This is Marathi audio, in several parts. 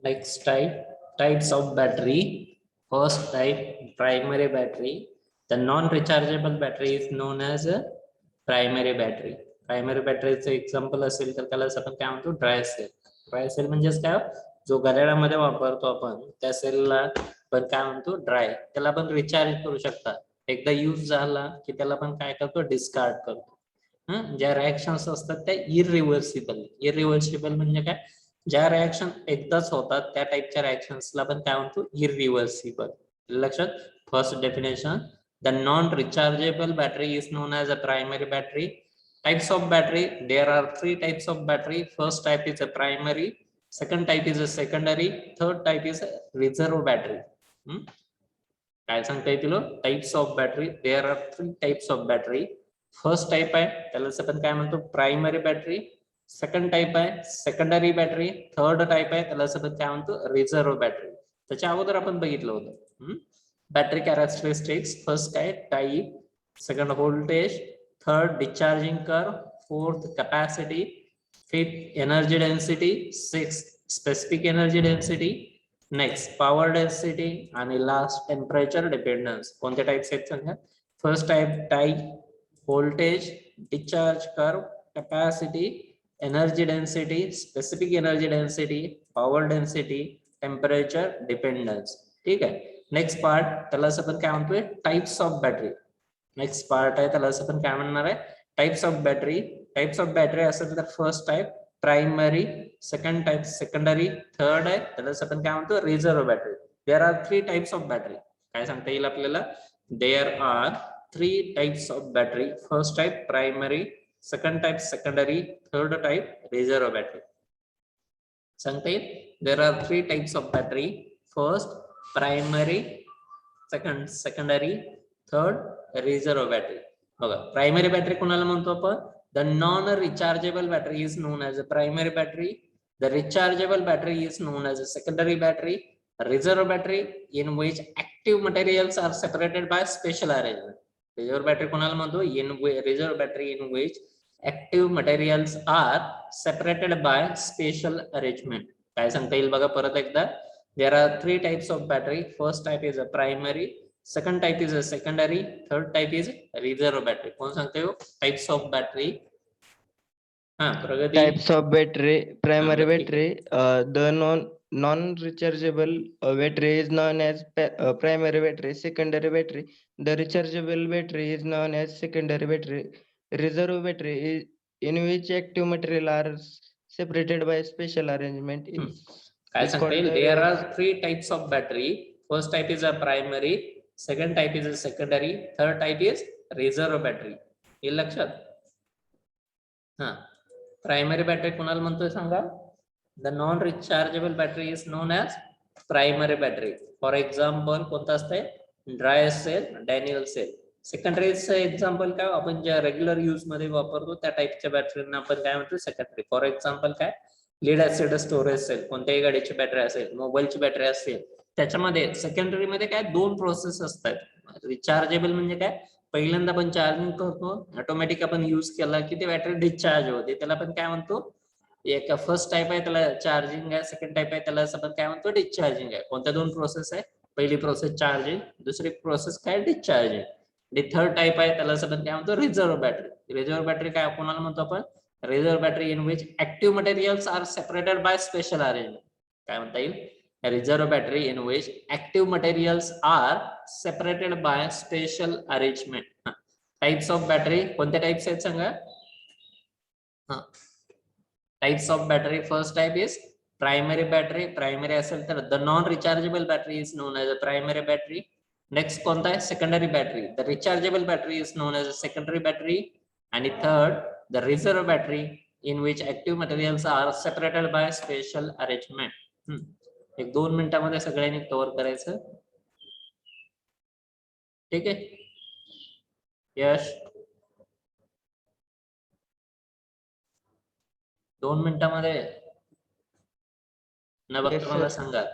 Next types of battery. First type, primary battery. The non-rechargeable battery is known as a primary battery. Primary बॅटरीचं एक्झाम्पल असेल तर त्याला आपण काय म्हणतो, ड्राय सेल. ड्राय सेल म्हणजेच काय, जो घड्याळामध्ये वापरतो आपण त्या सेलला पण काय म्हणतो, ड्राय. त्याला आपण रिचार्ज करू शकता. एकदा यूज झाला की त्याला पण काय करतो, डिस्कार्ड करतो. ज्या रिएक्शन्स असतात त्या इरिव्हर्सिबल म्हणजे काय, ज्या रिएक्शन एकदाच होतात त्या टाइपच्या रिएक्शन्सला पण काय म्हणतो, इरिव्हर्सिबल. लक्षात. First definition, the non rechargeable battery is known as a primary battery. Types of battery, there are 3 types of battery. First type is a primary, second type is a secondary, third type is a reserve battery. काय सांगता येतील types of battery? There are 3 types of battery. First type आहे त्याला आपण काय म्हणतो, प्रायमरी बॅटरी. सेकंड टाइप आहे सेकंडरी बॅटरी. थर्ड टाइप आहे त्याला आपण काय म्हणतो, रिझर्व्ह बॅटरी. त्याच्या अगोदर आपण बघितलं होतं बॅटरी कॅरेक्टरिस्टिक्स. फर्स्ट काय, type. Second, voltage. Third, discharging curve. Fourth, capacity. Fifth, energy density. Sixth, specific energy density. Next, power density. आणि लास्ट, टेम्परेचर डिपेंडन्स. कोणत्या टाइप्स आहेत सांगा? First type, voltage, discharge curve, capacity, energy density, specific energy density, power density, temperature dependence. ठीक आहे. नेक्स्ट पार्ट त्याला आपण काय म्हणतोय, types of battery. Next part आहे त्याला आपण काय म्हणणार आहे, types of battery. Types of battery असेल तर first type primary, second type secondary, third आहे त्याला आपण काय म्हणतो, reserve battery. There are 3 types of battery. काय सांगता येईल आपल्याला? There are 3 types of battery. First type primary, second type secondary, third type reserve battery. सांगता येईल? There are 3 types of battery. First primary, second secondary, third reserve battery. बघा, प्रायमरी बॅटरी कोणाला म्हणतो आपण? The non rechargeable battery is known as a primary battery. The rechargeable battery is known as a secondary battery. Reserve battery in which active materials are separated by special arrangement. Reserve battery कोणाला म्हणतो? Reserve battery in which active materials are separated by special arrangement. काय सांगता येईल बघा परत एकदा? There are 3 types of battery. First type is a primary, second type is a secondary, third type is reserve battery. कोण सांगते हो टाइप्स ऑफ बॅटरी? प्रगती. Types of battery, primary battery, the non rechargeable battery is known as primary battery. Secondary battery, the rechargeable battery is known as secondary battery. Reserve battery is in which active material are separated by special arrangement काय is सांगता called येईल? the there are 3 types of battery. First type is a primary, second type is a secondary, third type is reserve battery. हे लक्षात. प्रायमरी बॅटरी कोणाला म्हणतोय सांगा? The non rechargeable battery is known as primary battery. For example कोणतं असतंय? Dry cell, Daniell cell. सेकंडरीचं एक्झाम्पल काय, आपण ज्या रेग्युलर यूज मध्ये वापरतो त्या टाइपच्या बॅटरीना आपण काय म्हणतो, सेकंडरी. फॉर एक्झाम्पल काय, लीड ऍसिड स्टोरेज सेल. कोणत्याही गाडीची बॅटरी असेल, मोबाईलची बॅटरी असेल, त्याच्यामध्ये सेकंडरी मध्ये काय 2 प्रोसेस असतात. रिचार्जेबल म्हणजे काय, पहिल्यांदा आपण चार्जिंग करतो, ऑटोमॅटिक आपण यूज केला की ते बॅटरी डिस्चार्ज होते, त्याला आपण काय म्हणतो, एक फर्स्ट टाइप आहे त्याला चार्जिंग आहे, सेकंड टाइप आहे त्याला आपण काय म्हणतो, डिस्चार्जिंग आहे. कोणत्या 2 प्रोसेस आहे? पहिली प्रोसेस चार्जिंग, दुसरी प्रोसेस काय, डिस्चार्जिंग. आणि थर्ड टाइप आहे त्याला आपण काय म्हणतो, रिझर्व्ह बॅटरी. रिझर्व्ह बॅटरी काय कोणाला म्हणतो आपण? Reserve battery in which active materials are separated by special arrangement. काय म्हणता येईल? Reserve battery in which active materials are separated by special arrangement. Types of battery कोणत्या टाइप्स आहेत सांगा? Types of battery. First type is primary battery. Primary असेल तर the non rechargeable battery is known as a primary battery. Next कोणता आहे? Secondary battery. The rechargeable battery is known as a secondary battery. आणि third, the reserve battery in which active materials are separated by special arrangement. 1-2 मिनिटांमध्ये सगळ्यांनी कव्हर करायचं. ठीक आहे. यश, 2 मिनिटांमध्ये न बघता मला सांगा.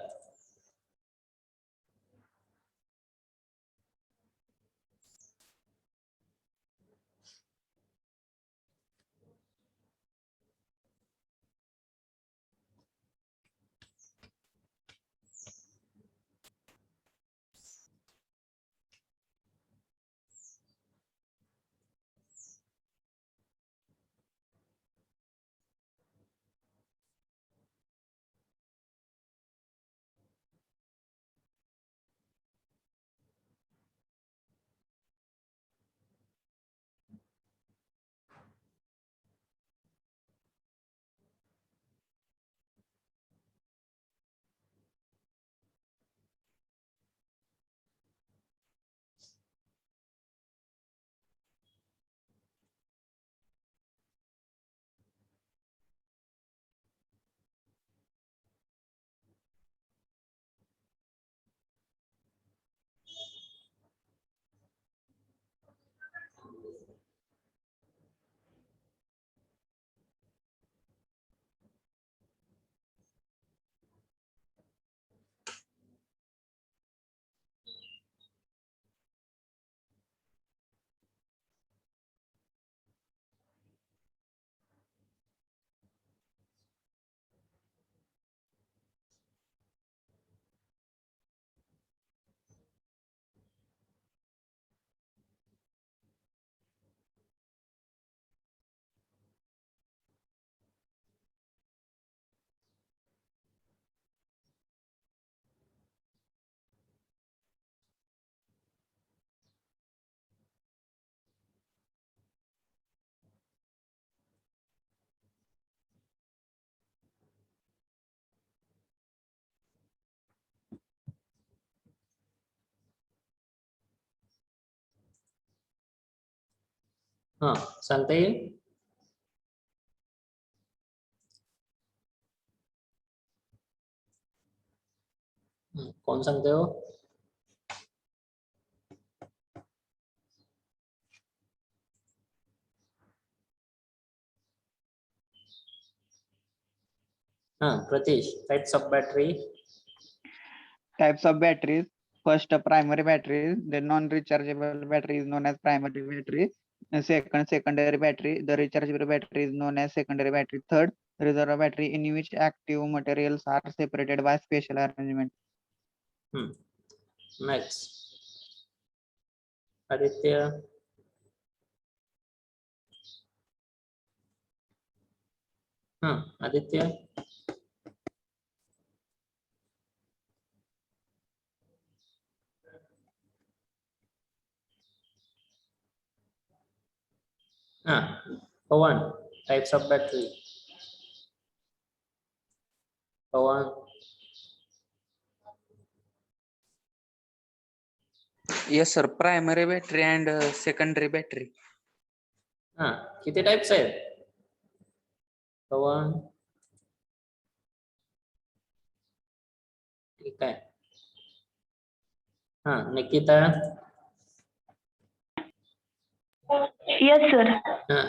हा सांगता येईल? कोण सांगते हो? हा Pratish, types of battery. Types of batteries. First, primary batteries. The non-rechargeable battery is known as primary battery. And second, secondary battery. The rechargeable battery is known as secondary battery. Third, reservoir battery, in which active materials are separated by special arrangement. Next, Aditya. Aditya. Pawan, types of battery. Pawan. Yes, sir. Primary battery and secondary battery. किती टाइप्स आहेत पवन? ठीक आहे. Nikita. Yes, sir.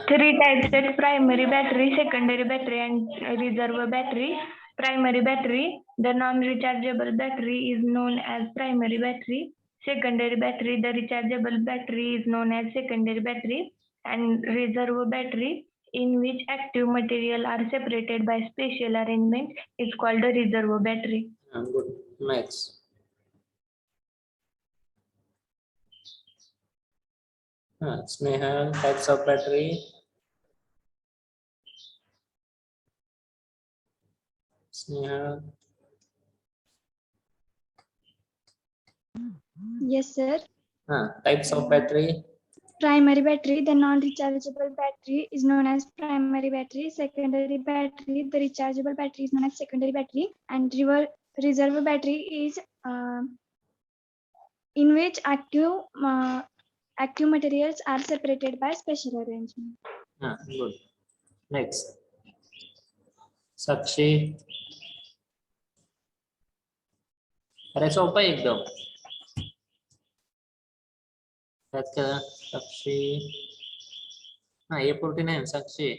Three types of primary battery, secondary battery, and reserve battery. Primary battery, the non-rechargeable battery is known as primary battery. Secondary battery, the rechargeable battery is known as secondary battery. And reserve battery, in which active material are separated by special arrangement, is called a reserve battery. Good. Next. Snehal, types of battery. Snehal. Yes, sir. Types of battery. Primary battery, the non-rechargeable battery is known as primary battery. Secondary battery, the rechargeable battery is known as secondary battery. And reserve battery is in which active materials are separated by special arrangement. Good. Next. Sakshi. अरे सोपं आहे एकदम. साक्षी. A49 साक्षी.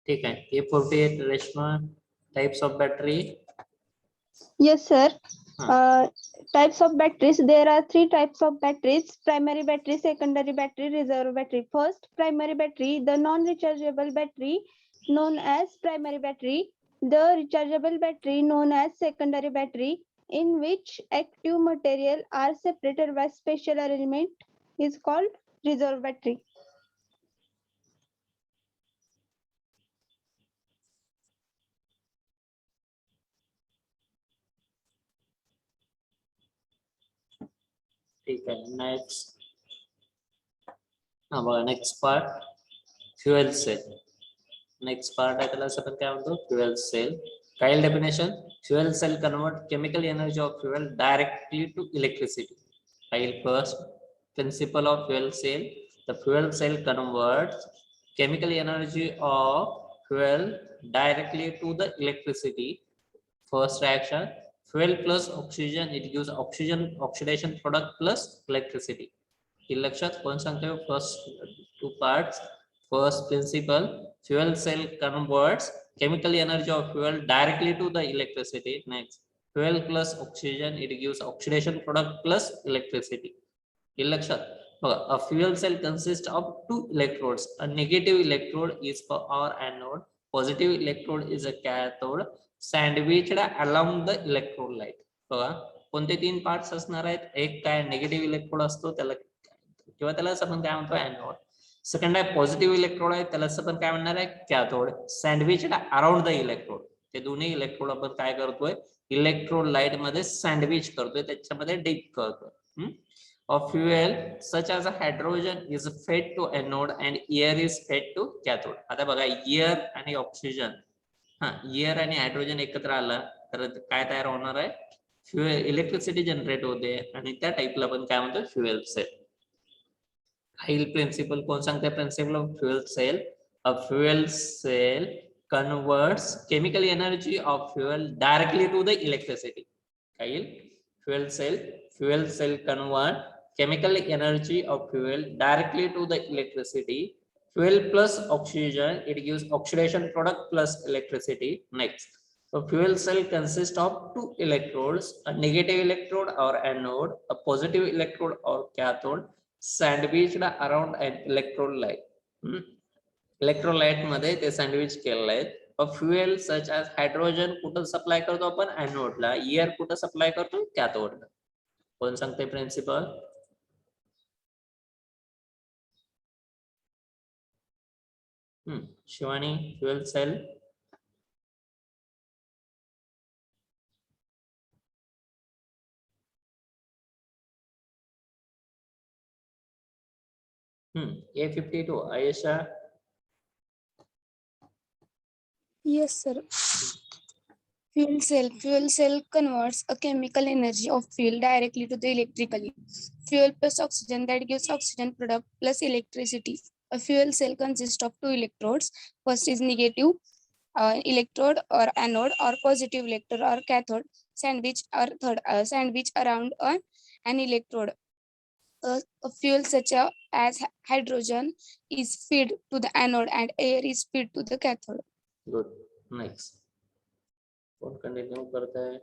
ठीक है. A48 Reshma, types of battery. Yes, sir. Types of batteries. There are three types of batteries: primary battery, secondary battery, reserve battery. First, primary battery, the non-rechargeable battery known as primary battery. The rechargeable battery known as secondary battery, in which active material are separated by special arrangement, is called reserve battery. ठीक आहे. नेक्स्ट. बघा next part, fuel cell. Next part आहे त्याला आपण काय म्हणतो, फ्युएल सेल. काय definition? Fuel cell convert chemical energy of fuel directly to electricity. First principle of fuel cell. The fuel cell converts chemical energy of fuel directly to the electricity. First reaction, fuel plus oxygen, it gives oxygen oxidation product plus electricity. हे लक्षात कोण सांगते? First two parts. First principle, fuel cell converts chemical energy of fuel directly to the electricity. Next, fuel plus oxygen, it gives oxidation product plus electricity. हे लक्षात बघा. A fuel cell consists of two electrodes. A negative electrode is for our anode. Positive electrode is a cathode. Sandwiched along the electrode light. बघा कोणते तीन पार्ट्स असणार आहेत? एक काय निगेटिव्ह इलेक्ट्रोड असतो त्याला किंवा त्याला आपण काय म्हणतो, एनोड. सेकंड आहे पॉझिटिव्ह इलेक्ट्रोड आहे, त्याला आपण काय म्हणणार आहे, cathode. Sandwiched around the electrode. ते दोन्ही इलेक्ट्रोड आपण काय करतोय, इलेक्ट्रोड लाईट मध्ये सँडविच करतोय, त्याच्यामध्ये डिप करतोय. Of fuel such as a hydrogen is fed to anode and air is fed to cathode. आता बघा एअर आणि ऑक्सिजन, एअर आणि हायड्रोजन एकत्र आला तर काय तयार होणार आहे, इलेक्ट्रिसिटी जनरेट होते आणि त्या टाईपला पण काय म्हणतो फ्युएल सेल. खालील प्रिन्सिपल कोण सांगते principle of fuel cell. A fuel cell converts chemical energy of fuel directly to the electricity. खालील fuel cell convert chemical energy of fuel directly to the electricity. Fuel plus oxygen, it gives oxidation product plus electricity. Next, so fuel cell consists of two electrodes, a negative electrode or anode, a positive electrode or cathode, sandwiched around an electrolyte. Electrolyte मध्ये ते सँडविच केलेलं आहे. फ्युएल सच ॲज हायड्रोजन कुठं सप्लाय करतो आपण ॲनोडला, एअर कुठं सप्लाय करतो कॅथोडला. कोण सांगते principle. Shivani fuel cell. A52 Ayesha. Yes, sir. Fuel cell converts a chemical energy of fuel directly to the electrically. Fuel plus oxygen, that gives oxygen product plus electricity. A fuel cell consists of two electrodes. First is negative electrode or anode, or positive electrode or cathode, sandwich around an electrode. A fuel such as hydrogen is fed to the anode and air is fed to the cathode. Good. Next कौन कंटिन्यू करता है.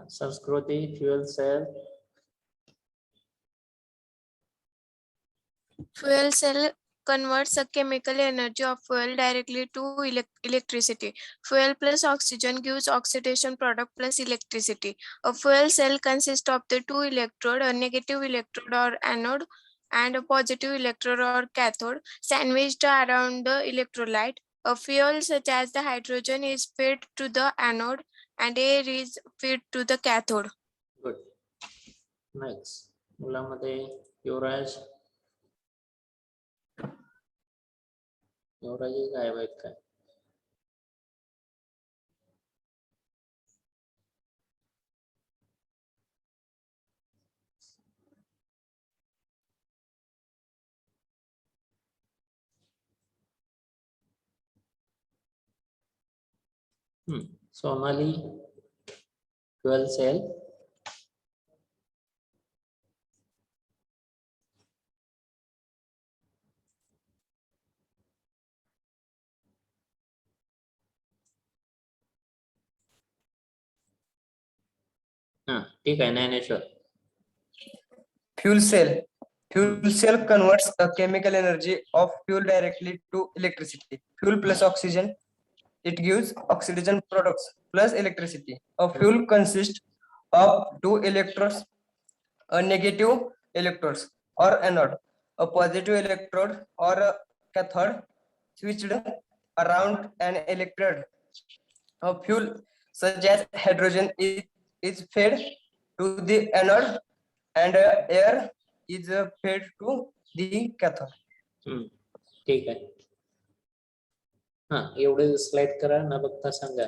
Sanskriti fuel cell. Fuel cell converts a chemical energy of fuel directly to electricity. Fuel plus oxygen gives oxidation product plus electricity. A fuel cell consists of the two electrode, a negative electrode or anode and a positive electrode or cathode, sandwiched around the electrolyte. A fuel such as the hydrogen is fed to the anode and air is fed to the cathode. Good. Next मुलामध्ये युवराज. युवराज गायब आहेत काय. Sonali fuel cell. ठीक आहे Dnyaneshwar. Fuel cell converts a chemical energy of fuel directly to electricity. Fuel plus oxygen, it gives oxidation products plus electricity. A fuel consists of two electrodes, a negative electrodes or anode, a positive electrode or a cathode switched around an electrode. A fuel such as hydrogen is fed to the anode and air is fed to the cathode. ठीक आहे. एवढे स्लाइड करा ना बघता सांगा.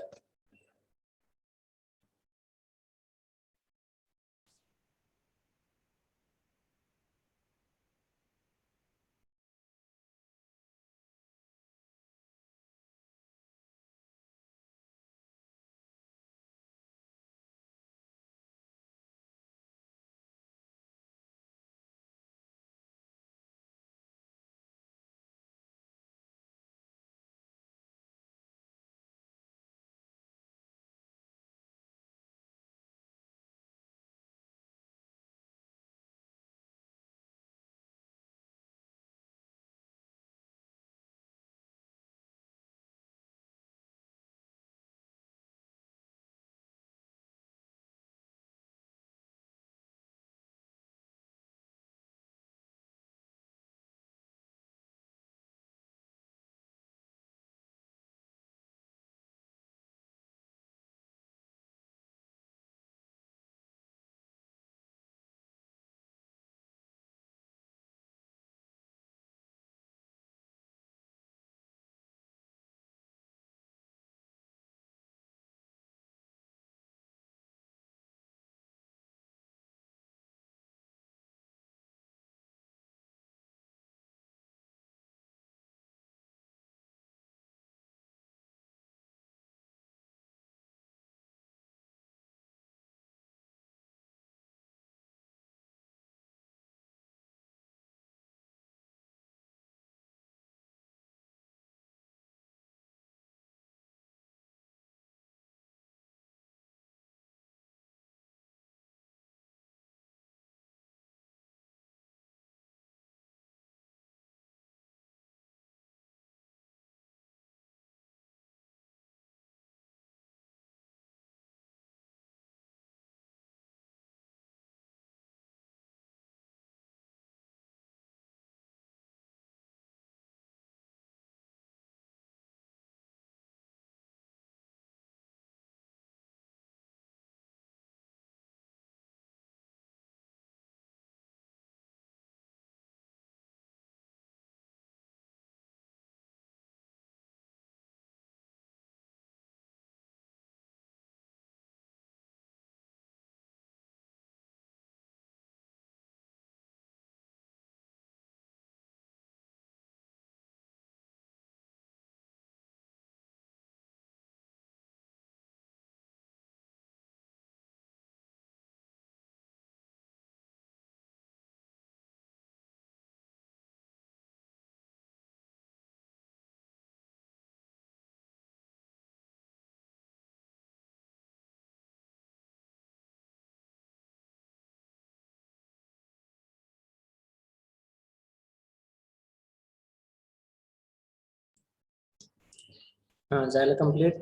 हा झालं कम्प्लीट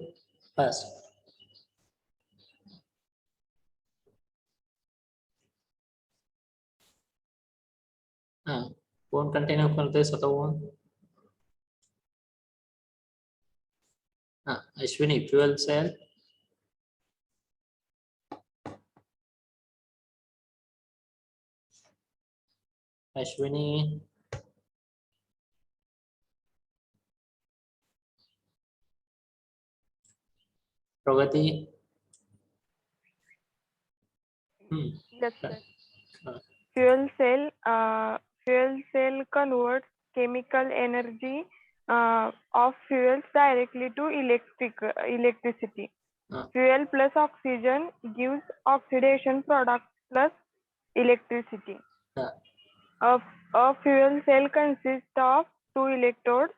फास्ट. हा कोण कंटिन्यू करतोय स्वतःहून? हा अश्विनी फ्युएल सेल. अश्विनी प्रगती. Yes, sir. हाँ. Fuel cell converts chemical energy of fuels directly to electricity. Fuel plus oxygen gives oxidation product plus electricity. A fuel cell consists of two electrodes,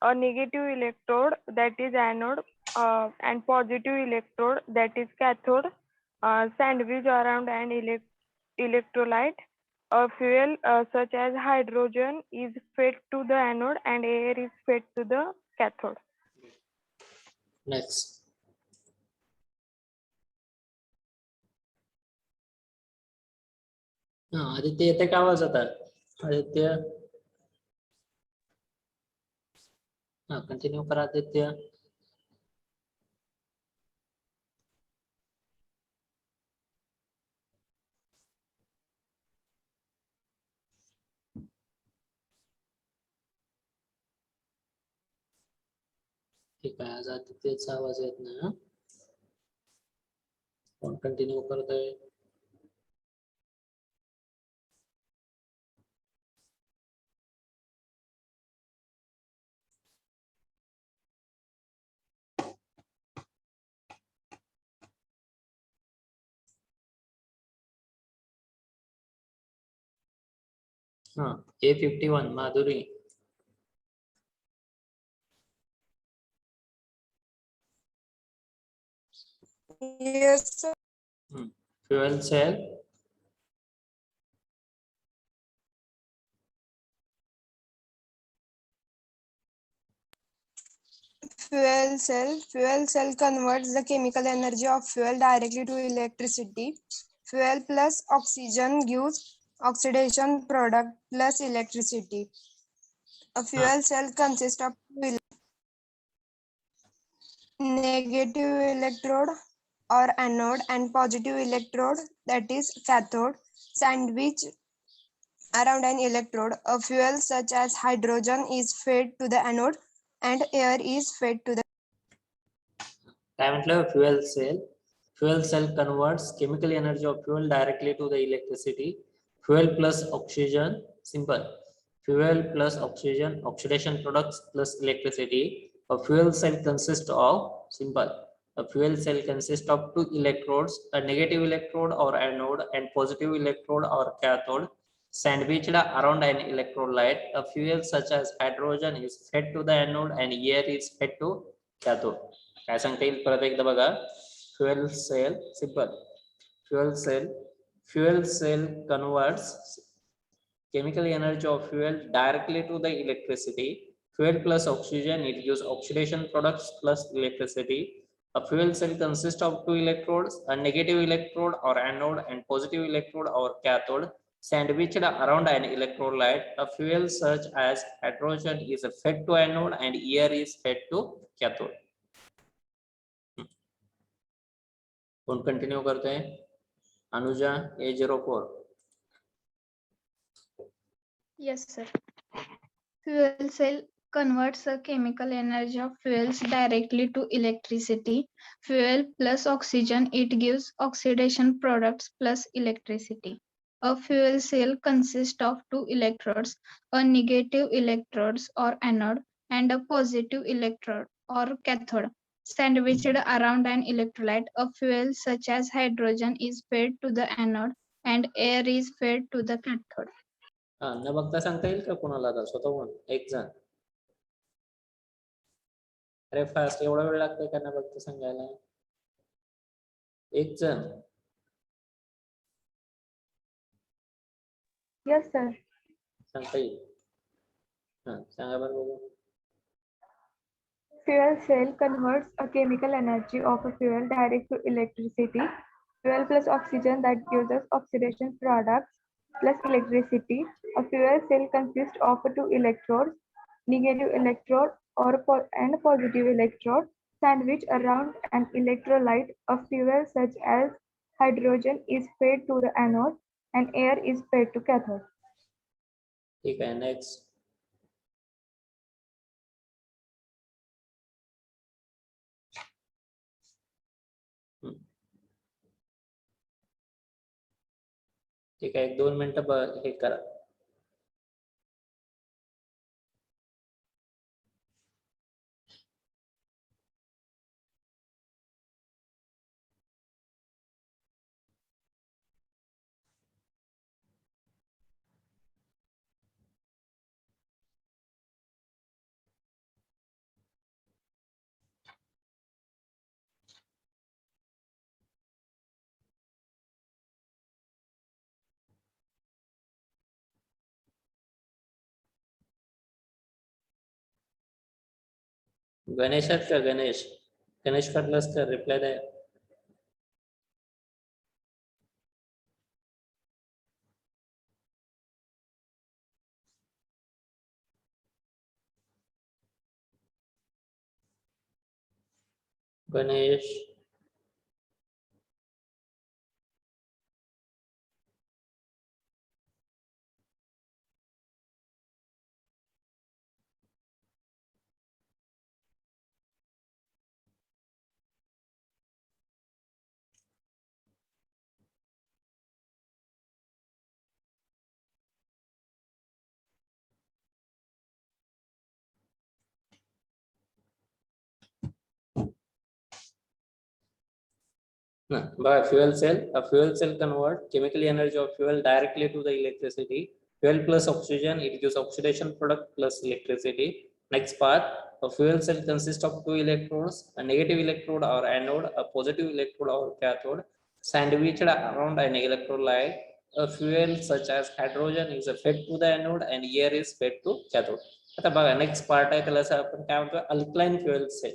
a negative electrode that is anode and positive electrode that is cathode, sandwiched around an electrolyte. A fuel such as hydrogen is fed to the anode and air is fed to the cathode. Next. Aditya येते का आवाज आता? आदित्य हा कंटिन्यू करा आदित्य. ठीक आहे आज आदित्यचा आवाज येत नाही. हा कोण कंटिन्यू करतोय? हाँ A51 Madhuri. Yes, sir. Fuel cell. Fuel cell converts the chemical energy of fuel directly to electricity. Fuel plus oxygen gives oxidation product plus electricity. A fuel cell consists of two negative electrode or anode and positive electrode that is cathode sandwiched around an electrode. A fuel such as hydrogen is fed to the anode and air is fed to the काय म्हटलं? Fuel cell. Fuel cell converts chemical energy of fuel directly to the electricity. Fuel plus oxygen. Simple. Fuel plus oxygen, oxidation products plus electricity. A fuel cell consists of, simple, a fuel cell consists of two electrodes, a negative electrode or anode and positive electrode or cathode sandwiched around an electrolyte. A fuel such as hydrogen is fed to the anode and air is fed to cathode. काय सांगता येईल परत एकदा बघा. Fuel cell, simple. Fuel cell converts chemical energy of fuel directly to the electricity. Fuel plus oxygen, it gives oxidation products plus electricity. A fuel cell consists of two electrodes, a negative electrode or anode and positive electrode or cathode sandwiched around an electrolyte. A fuel such as hydrogen is fed to anode and air is fed to cathode. कौन कंटिन्यू करते हैं? Anuja A04. Yes, sir. Fuel cell converts the chemical energy of fuels directly to electricity. Fuel plus oxygen, it gives oxidation products plus electricity. A fuel cell consists of two electrodes, a negative electrodes or anode and a positive electrode or cathode sandwiched around an electrolyte. A fuel such as hydrogen is fed to the anode and air is fed to the cathode. न बघता सांगता येईल का कोणाला? आता स्वतःहून एक जण. अरे फास्ट, एवढा वेळ लागतोय का न बघता सांगायला? एक जण. Yes, sir. सांगता येईल. हा सांगा बरं बघू. fuel cell converts a chemical energy of a fuel direct to electricity. Fuel plus oxygen that gives us oxidation products plus electricity. A fuel cell consists of two electrodes, negative electrode and positive electrode, sandwiched around an electrolyte. A fuel such as hydrogen is fed to the anode and air is fed to cathode. ठीक है, next. ठीक आहे, 1-2 मिनिटं हे करा. गणेश आहेत का? गणेश फडलसकर रिप्लाय द्या. Ganesh by fuel cell. A fuel cell convert chemical energy of fuel directly to the electricity. Fuel plus oxygen, it gives oxidation product plus electricity. Next part, a fuel cell consists of two electrodes, a negative electrode or anode, a positive electrode or cathode, sandwiched around an electrolyte. A fuel such as hydrogen is fed to the anode and air is fed to cathode. आता बघा नेक्स्ट पार्ट आहे, त्याला आपण काय म्हणतो, अल्कलाइन फ्युएल सेल.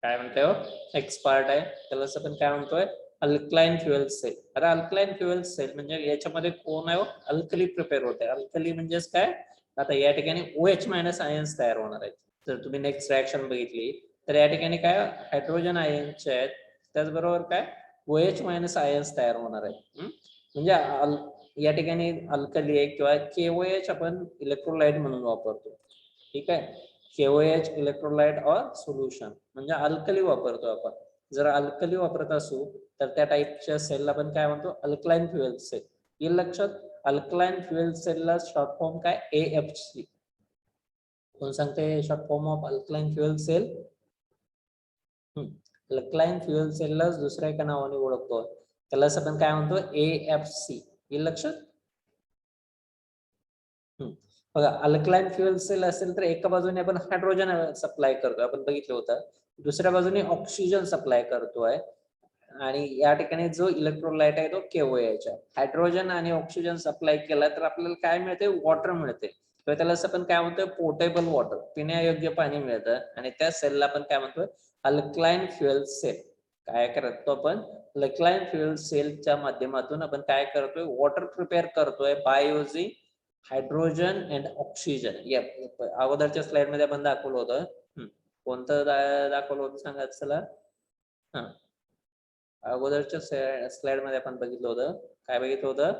काय म्हणतो नेक्स्ट पार्ट आहे, त्याला आपण काय म्हणतोय, अल्कलाइन फ्युएल सेल. आता अल्कलाइन फ्युएल सेल म्हणजे याच्यामध्ये कोण आहे, अल्कली प्रिपेअर होते. अल्कली म्हणजेच काय, आता या ठिकाणी OH मायनस आयन्स तयार होणार आहेत. जर तुम्ही नेक्स्ट रिएक्शन बघितली तर या ठिकाणी काय हायड्रोजन आयन्सचे आहेत, त्याचबरोबर काय OH मायनस आयन्स तयार होणार आहेत. म्हणजे या ठिकाणी अल्कली आहे किंवा KOH आपण इलेक्ट्रोलाइट म्हणून वापरतो. ठीक आहे, KOH इलेक्ट्रोलाइट और सोल्युशन म्हणजे अल्कली वापरतो आपण. जर अल्कली वापरत असू तर त्या टाइपच्या सेलला आपण काय म्हणतो, अल्कलाइन फ्युएल सेल. हे लक्षात, अल्कलाइन फ्युएल सेलला शॉर्ट फॉर्म काय, AFC. कोण सांगते short form of alkaline fuel cell? Alkaline fuel सेलला दुसऱ्या एका नावाने ओळखतो, त्याला आपण काय म्हणतो, AFC. हे लक्षात. बघा अल्कलाइन फ्युएल सेल असेल तर एका बाजूने आपण हायड्रोजन सप्लाय करतोय, आपण बघितलं होतं, दुसऱ्या बाजूने ऑक्सिजन सप्लाय करतोय आणि या ठिकाणी जो इलेक्ट्रोलाइट आहे तो KOH आहे. हायड्रोजन आणि ऑक्सिजन सप्लाय केला तर आपल्याला काय मिळते, वॉटर मिळते किंवा त्याला आपण काय म्हणतोय, पोर्टेबल वॉटर, पिण्यायोग्य पाणी मिळतं. आणि त्या सेलला आपण काय म्हणतोय, अल्कलाइन फ्युएल सेल. काय करतो आपण, अल्कलाइन फ्युएल सेलच्या माध्यमातून आपण काय करतोय, वॉटर प्रिपेअर करतोय by using hydrogen and oxygen. या अगोदरच्या स्लाइड मध्ये आपण दाखवलं होतं. कोणतं दाखवलं होतं सांगा चला. अगोदरच्या स्लाइड मध्ये आपण बघितलं होतं, काय बघितलं होतं,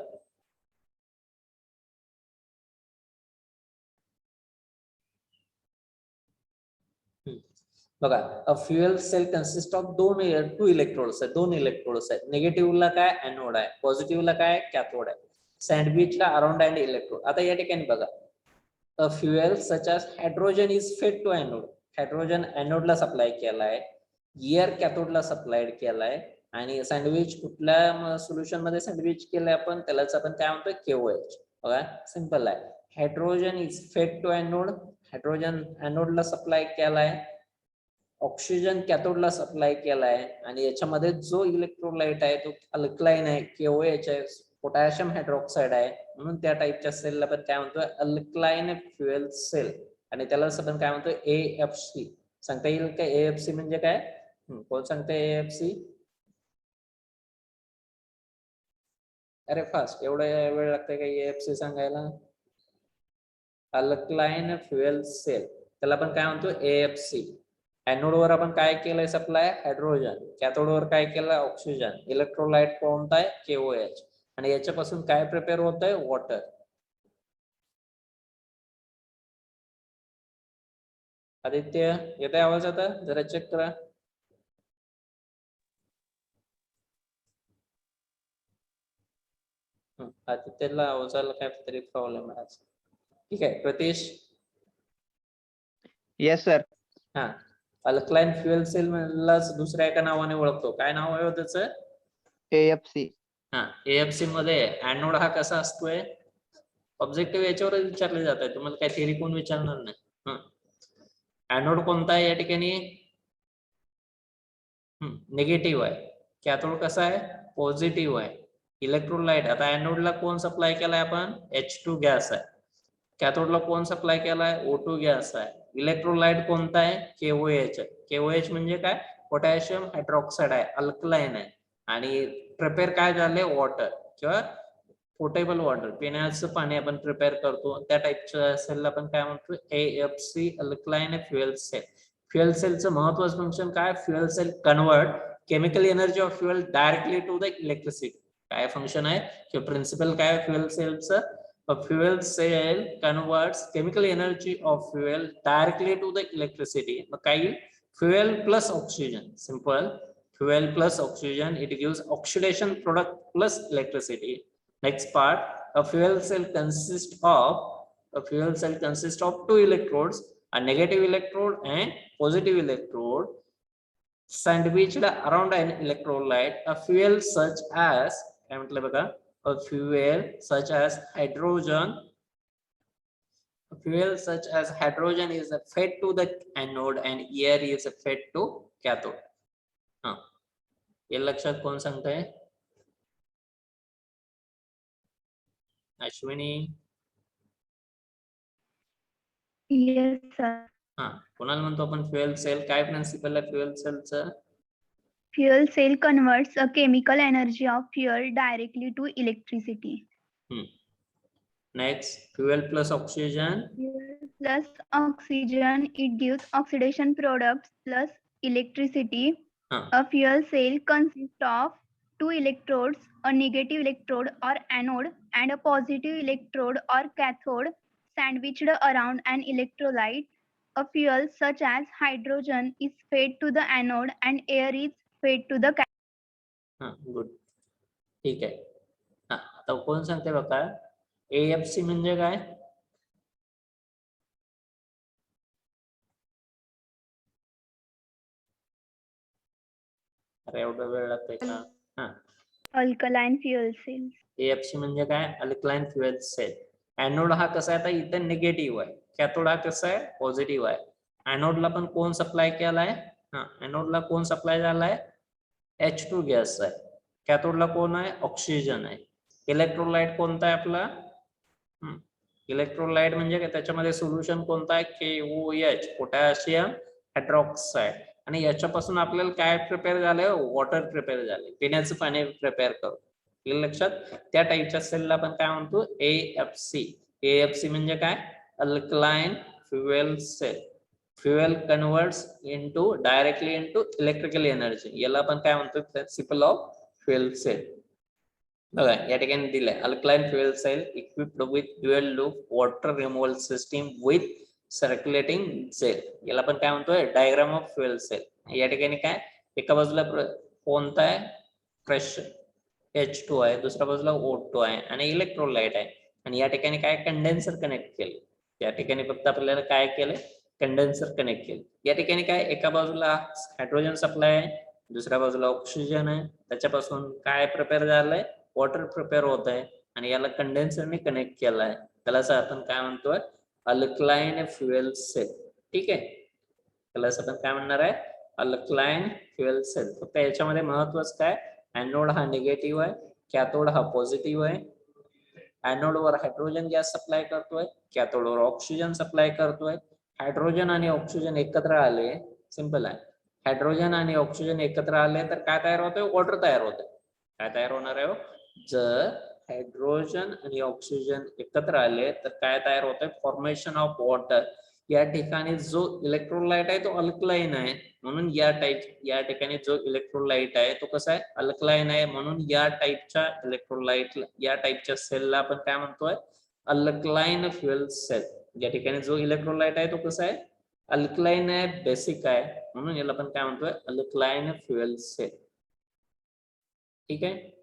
बघा a fuel cell consist of two electrodes आहेत, दोन इलेक्ट्रोड्स आहेत. निगेटिव्हला काय एनोड आहे, पॉझिटिव्हला काय कॅथोड आहे. सँडविचला अराउंड अँड इलेक्ट्रोड. आता या ठिकाणी बघा, a fuel such as hydrogen is fed to anode. Hydrogen एनोडला सप्लाय केलाय, एअर कॅथोडला सप्लायड केलाय आणि सँडविच कुठल्या सोल्युशन मध्ये सँडविच केलंय आपण, त्यालाच आपण काय म्हणतोय, KOH. बघा सिंपल आहे, hydrogen is fed to anode, hydrogen एनोडला सप्लाय केलाय, ऑक्सिजन कॅथोडला सप्लाय केलाय आणि याच्यामध्ये जो इलेक्ट्रोलाइट आहे तो अल्कलाइन आहे, KOH आहे, पोटॅशियम हायड्रॉक्साइड आहे. म्हणून त्या टाइपच्या सेलला आपण काय म्हणतोय, अल्कलाइन फ्युएल सेल. आणि त्याला आपण काय म्हणतोय, AFC. सांगता येईल का AFC म्हणजे काय? कोण सांगता AFC? अरे फास्ट, एवढा वेळ लागतंय का AFC सांगायला? अल्कलाइन फ्युएल सेल, त्याला आपण काय म्हणतो AFC. एनोड वर आपण काय केलंय सप्लाय? हायड्रोजन. कॅथोड वर काय केलं? ऑक्सिजन. इलेक्ट्रोलाइट कोणता आहे? KOH. आणि याच्यापासून काय प्रिपेअर होत आहे? वॉटर. आदित्य येते आवाज आता? जरा चेक करा. आदित्यला आवाजाला काहीतरी प्रॉब्लेम आहे. ठीक आहे प्रतीश. Yes sir. हा, अल्कलाइन फ्युएल सेल मधलाच दुसऱ्या एका नावाने ओळखतो. काय नाव आहे त्याचं? AFC. हा, AFC मध्ये एनोड हा कसा असतोय? ऑब्जेक्टिव्ह याच्यावरच विचारले जात आहे, तुम्हाला काय थिअरी कोण विचारणार नाही. एनोड कोणता आहे या ठिकाणी? निगेटिव्ह आहे. कॅथोड कसा आहे? पॉझिटिव्ह आहे. इलेक्ट्रोलाइट, आता एनोडला कोण सप्लाय केलाय आपण? H2 गॅस आहे. कॅथोडला कोण सप्लाय केलाय? O2 गॅस आहे. इलेक्ट्रोलाइट कोणता आहे? KOH आहे. KOH म्हणजे काय? पोटॅशियम हायड्रॉक्साइड आहे, अल्कलाइन आहे. आणि प्रिपेअर काय झाले? वॉटर किंवा पोटेबल वॉटर, पिण्याचं पाणी आपण प्रिपेअर करतो त्या टाइपच्या सेलला आपण काय म्हणतो? AFC, alkaline fuel cell. Fuel सेलचं महत्वाचं फंक्शन काय? Fuel cell convert chemical energy of fuel directly to the electricity. काय फंक्शन आहे किंवा प्रिन्सिपल काय फ्युएल सेलचं? Fuel cell converts chemical energy of fuel directly to the electricity. मग काही fuel plus oxygen, simple fuel plus oxygen, it gives oxidation product plus electricity. Next part, a fuel cell consists of two electrodes, a negative electrode and positive electrode sandwiched around an electrolyte. A fuel such as hydrogen is fed to the anode and air is fed to cathode. हे लक्षात कोण सांगताय? अश्विनी. Yes sir. हा, कोणाला म्हणतो आपण फ्युएल सेल? काय प्रिन्सिपल आहे फ्युएल सेलचं? Fuel cell converts a chemical energy of fuel directly to electricity. Next, fuel plus oxygen. Plus oxygen, it gives oxidation products plus electricity. A fuel cell consists of two electrodes, a negative electrode or anode and a positive electrode or cathode sandwiched around an electrolyte. A fuel such as hydrogen is fed to the anode and air is fed to the cathode. Good, ठीक आहे. आता कोण सांगते बघा AFC म्हणजे काय? अरे एवढा वेळ लागतोय का? Alkaline fuel sale. AFC म्हणजे काय? Alkaline fuel sale. एनोड हा कसा आहे? आता इथं निगेटिव्ह आहे. कॅथोड हा कसा आहे? पॉझिटिव्ह आहे. एनोडला पण कोण सप्लाय केलाय? एनोडला कोण सप्लाय झालाय? H2 गॅस आहे. कॅथोडला कोण आहे? ऑक्सिजन आहे. इलेक्ट्रोलाइट कोणता आहे आपला? इलेक्ट्रोलाइट म्हणजे काय? त्याच्यामध्ये सोल्युशन कोणता आहे? KOH, potassium hydroxide. आणि याच्यापासून आपल्याला काय प्रिपेअर झालंय? वॉटर प्रिपेअर झाले, पिण्याचं पाणी प्रिपेअर करतो. लक्षात? त्या टाईपच्या सेलला आपण काय म्हणतो? AFC. AFC म्हणजे काय? Alkaline fuel cell. Fuel converts directly into electrical energy. याला आपण काय म्हणतो? Principle of fuel cell. बघा या ठिकाणी दिलंय alkaline fuel cell equipped with dual loop water removal system with circulating gel. याला आपण काय म्हणतोय? Diagram of fuel cell. या ठिकाणी काय? एका बाजूला कोणता आहे? प्रेशर H2 आहे, दुसऱ्या बाजूला O2 आहे आणि इलेक्ट्रोलाइट आहे. आणि या ठिकाणी काय? कंडेन्सर कनेक्ट केले. या ठिकाणी फक्त आपल्याला काय केलंय? कंडेन्सर कनेक्ट केले. या ठिकाणी काय? एका बाजूला हायड्रोजन सप्लाय आहे, दुसऱ्या बाजूला ऑक्सिजन आहे. त्याच्यापासून काय प्रिपेअर झालंय? वॉटर प्रिपेअर होत आहे आणि याला कंडेन्सरने कनेक्ट केलाय. त्याला आपण काय म्हणतोय? Alkaline fuel cell. ठीक आहे, त्याला आपण काय म्हणणार आहे? Alkaline fuel cell. फक्त याच्यामध्ये महत्वाचं काय? एनोड हा निगेटिव्ह आहे, कॅथोड हा पॉझिटिव्ह आहे. एनोड वर हायड्रोजन गॅस सप्लाय करतोय, कॅथोड वर ऑक्सिजन सप्लाय करतोय. हायड्रोजन आणि ऑक्सिजन एकत्र आले, सिंपल आहे. हायड्रोजन आणि ऑक्सिजन एकत्र आले तर काय तयार होतंय? वॉटर तयार होतंय. काय तयार होणार आहे? जर हायड्रोजन आणि ऑक्सिजन एकत्र आले तर काय तयार होतंय? Formation of water. या ठिकाणी जो इलेक्ट्रोलाइट आहे तो अल्कलाइन आहे, म्हणून या ठिकाणी जो इलेक्ट्रोलाइट आहे तो कसा आहे? अल्कलाइन आहे, म्हणून या टाईपच्या इलेक्ट्रोलाइट, या टाईपच्या सेलला आपण काय म्हणतोय? Alkaline fuel cell. या ठिकाणी जो इलेक्ट्रोलाइट आहे तो कसा आहे? अल्कलाइन आहे, बेसिक आहे, म्हणून याला आपण काय म्हणतोय? Alkaline fuel cell. ठीक आहे.